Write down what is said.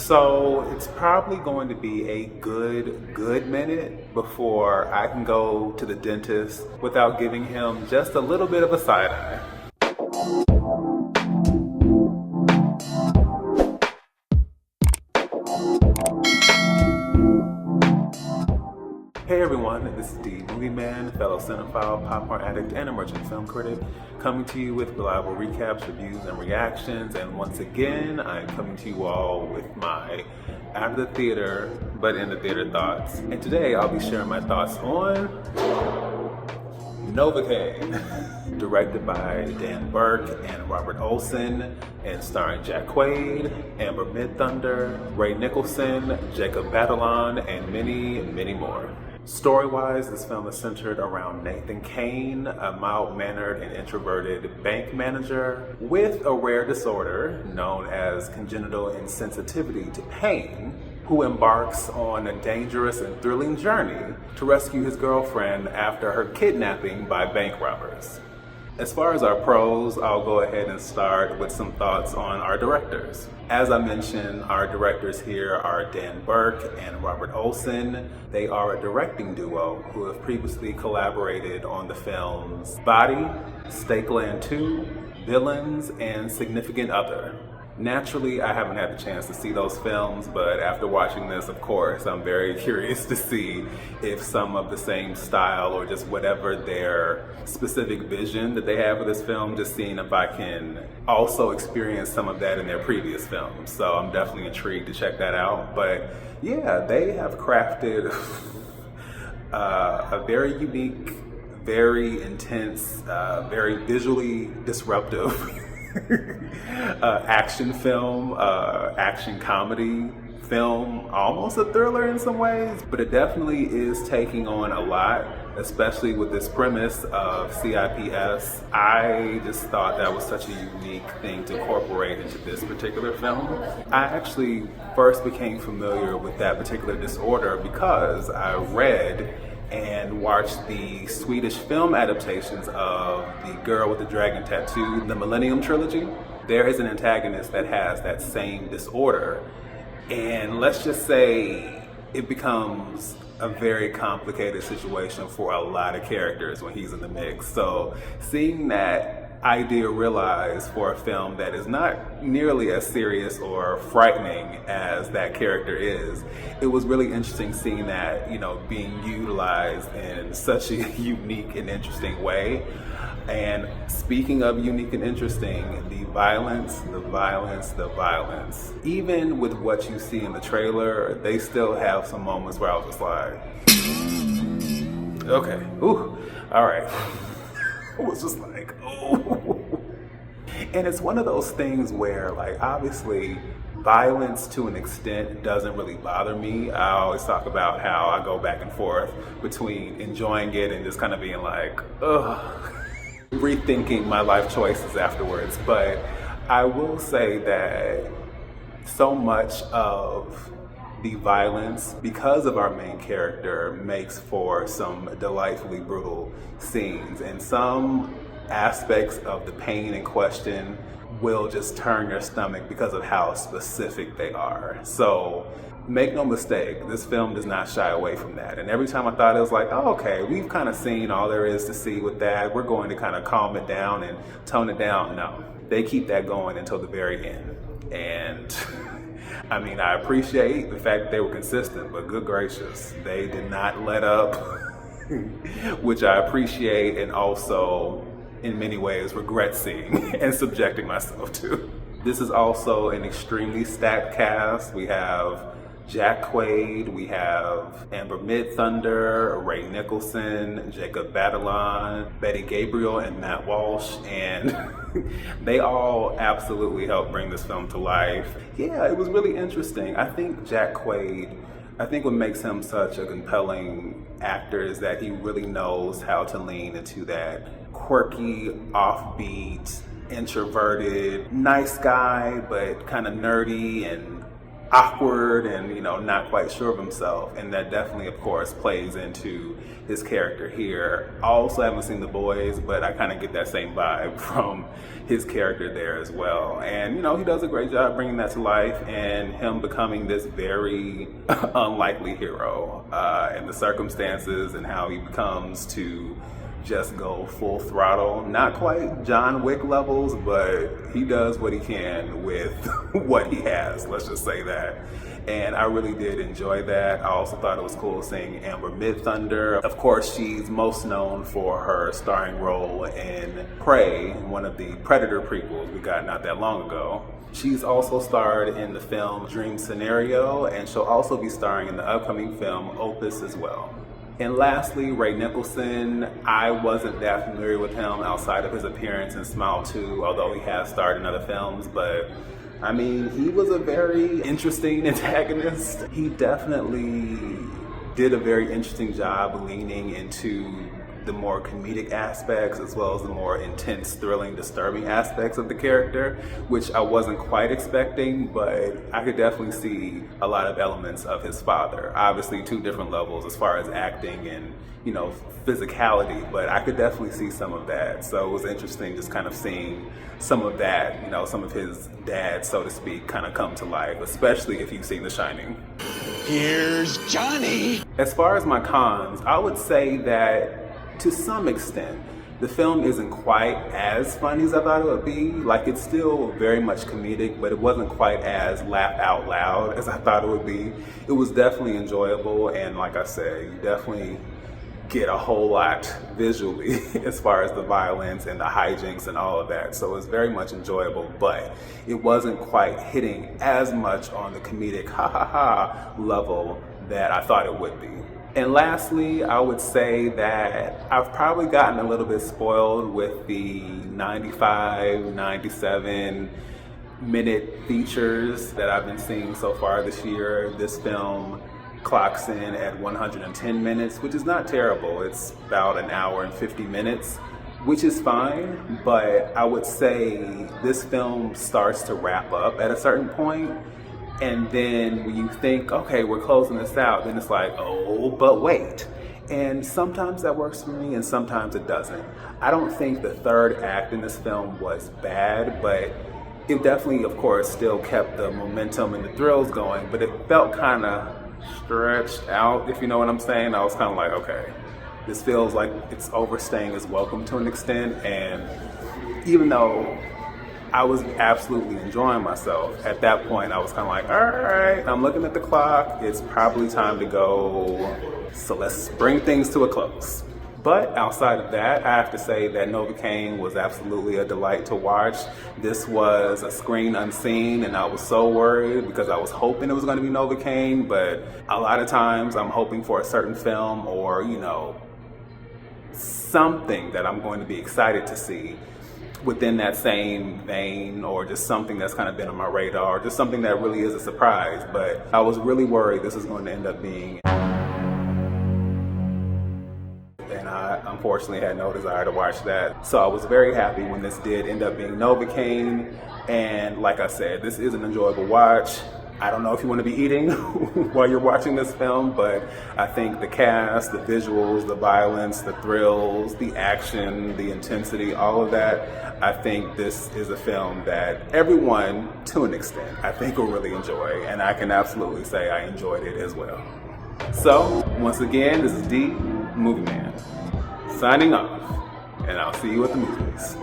So it's probably going to be a good minute before I can go to the dentist without giving him just a little bit of a side eye. Hey everyone, this is the Movieman, fellow cinephile, popcorn addict, and emerging film critic, coming to you with reliable recaps, reviews, and reactions. And once again, I'm coming to you all with my out of the theater, but in the theater thoughts. And today I'll be sharing my thoughts on Novocaine, directed by Berk and Robert Olsen, and starring Quaid, Midthunder, Ray Nicholson, Batalon, and many more. Story-wise, this film is centered around Nathan Kane, a mild-mannered and introverted bank manager with a rare disorder known as congenital insensitivity to pain, who embarks on a dangerous and thrilling journey to rescue his girlfriend after her kidnapping by bank robbers. As far as our pros, I'll go ahead and start with some thoughts on our directors. As I mentioned, our directors here are Berk and Robert Olsen. They are a directing duo who have previously collaborated on the films Body, Stakeland 2, Villains, and Significant Other. Naturally, I haven't had the chance to see those films, but after watching this, of course, I'm very curious to see if some of the same style or just whatever their specific vision that they have for this film, just seeing if I can also experience some of that in their previous films. So I'm definitely intrigued to check that out. But yeah, they have crafted a very unique, very intense, very visually disruptive action film, action comedy film, almost a thriller in some ways, but it definitely is taking on a lot, especially with this premise of CIPS. I just thought that was such a unique thing to incorporate into this particular film. I actually first became familiar with that particular disorder because I read and watched the Swedish film adaptations of The Girl with the Dragon Tattoo, the Millennium Trilogy. There is an antagonist that has that same disorder. And let's just say it becomes a very complicated situation for a lot of characters when he's in the mix. So seeing that idea realized for a film that is not nearly as serious or frightening as that character is, it was really interesting seeing that, being utilized in such a unique and interesting way. And speaking of unique and interesting, the violence. Even with what you see in the trailer, they still have some moments where I was just like, okay, ooh, all right. I was just like, oh. And it's one of those things where, obviously, violence to an extent doesn't really bother me. I always talk about how I go back and forth between enjoying it and just kind of being like, ugh, rethinking my life choices afterwards. But I will say that so much of the violence, because of our main character, makes for some delightfully brutal scenes, and some aspects of the pain in question will just turn your stomach because of how specific they are. So make no mistake, this film does not shy away from that. And every time I thought it was like, oh, okay, we've kind of seen all there is to see with that, we're going to kind of calm it down and tone it down. No, they keep that going until the very end. And I appreciate the fact that they were consistent, but good gracious, they did not let up, which I appreciate and also in many ways regret seeing and subjecting myself to. This is also an extremely stacked cast. We have Quaid, we have Midthunder, Ray Nicholson, Batalon, Gabriel, and Matt Walsh, and they all absolutely helped bring this film to life. Yeah, it was really interesting. I think Quaid, what makes him such a compelling actor is that he really knows how to lean into that quirky, offbeat, introverted, nice guy, but kind of nerdy and awkward and, not quite sure of himself. And that definitely, of course, plays into his character here. I also haven't seen The Boys, but I kind of get that same vibe from his character there as well. And, he does a great job bringing that to life and him becoming this very unlikely hero and the circumstances and how he becomes to just go full throttle. Not quite John Wick levels, but he does what he can with what he has, let's just say that. And I really did enjoy that. I also thought it was cool seeing Amber Midthunder. Of course, she's most known for her starring role in Prey, one of the Predator prequels we got not that long ago. She's also starred in the film Dream Scenario, and she'll also be starring in the upcoming film Opus as well. And lastly, Ray Nicholson. I wasn't that familiar with him outside of his appearance in Smile 2, although he has starred in other films, but he was a very interesting antagonist. He definitely did a very interesting job leaning into the more comedic aspects as well as the more intense, thrilling, disturbing aspects of the character, which I wasn't quite expecting, but I could definitely see a lot of elements of his father. Obviously, two different levels as far as acting and, physicality, but I could definitely see some of that. So it was interesting just kind of seeing some of that, some of his dad, so to speak, kind of come to life, especially if you've seen The Shining. Here's Johnny! As far as my cons, I would say that to some extent, the film isn't quite as funny as I thought it would be. Like, it's still very much comedic, but it wasn't quite as laugh out loud as I thought it would be. It was definitely enjoyable, and like I said, you definitely get a whole lot visually as far as the violence and the hijinks and all of that. So it was very much enjoyable, but it wasn't quite hitting as much on the comedic ha-ha-ha level that I thought it would be. And lastly, I would say that I've probably gotten a little bit spoiled with the 95, 97 minute features that I've been seeing so far this year. This film clocks in at 110 minutes, which is not terrible. It's about an hour and 50 minutes, which is fine, but I would say this film starts to wrap up at a certain point. And then when you think, okay, we're closing this out, then it's like, oh, but wait. And sometimes that works for me and sometimes it doesn't. I don't think the third act in this film was bad, but it definitely, of course, still kept the momentum and the thrills going, but it felt kind of stretched out, if you know what I'm saying. I was kind of like, okay, this feels like it's overstaying its welcome to an extent. And even though I was absolutely enjoying myself, at that point I was kind of like, all right, I'm looking at the clock, it's probably time to go, so let's bring things to a close. But outside of that, I have to say that Novocaine was absolutely a delight to watch. This was a screen unseen, and I was so worried because I was hoping it was going to be Novocaine, but a lot of times I'm hoping for a certain film or, something that I'm going to be excited to see within that same vein, or just something that's kind of been on my radar, or just something that really is a surprise. But I was really worried this is going to end up being, and I unfortunately had no desire to watch that. So I was very happy when this did end up being Novocaine, and like I said, this is an enjoyable watch. I don't know if you want to be eating while you're watching this film, but I think the cast, the visuals, the violence, the thrills, the action, the intensity, all of that, I think this is a film that everyone, to an extent, I think will really enjoy, and I can absolutely say I enjoyed it as well. So, once again, this is D, Movieman, signing off, and I'll see you at the movies.